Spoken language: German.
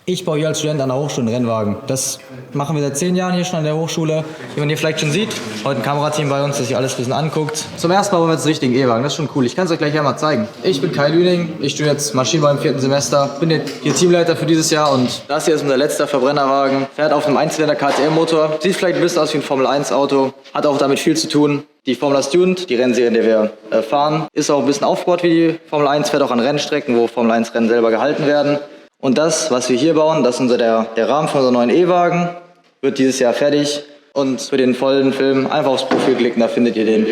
Ich baue hier als Student an der Hochschule einen Rennwagen. Das machen wir seit 10 Jahren hier schon an der Hochschule. Wie man hier vielleicht schon sieht, heute ein Kamerateam bei uns, das sich alles ein bisschen anguckt. Zum ersten Mal bauen wir jetzt einen richtigen E-Wagen, das ist schon cool. Ich kann es euch gleich einmal zeigen. Ich bin Kai Lüning, ich studiere jetzt Maschinenbau im 4. Semester, bin hier Teamleiter für dieses Jahr und das hier ist unser letzter Verbrennerwagen. Fährt auf einem Einzylinder KTM-Motor, sieht vielleicht ein bisschen aus wie ein Formel-1-Auto, hat auch damit viel zu tun. Die Formula Student, die Rennserie, in der wir fahren, ist auch ein bisschen aufgebaut wie die Formel 1, fährt auch an Rennstrecken, wo Formel 1-Rennen selber gehalten werden. Und das, was wir hier bauen, das ist der Rahmen von unserem neuen E-Wagen, wird dieses Jahr fertig. Und für den vollen Film einfach aufs Profil klicken, da findet ihr den.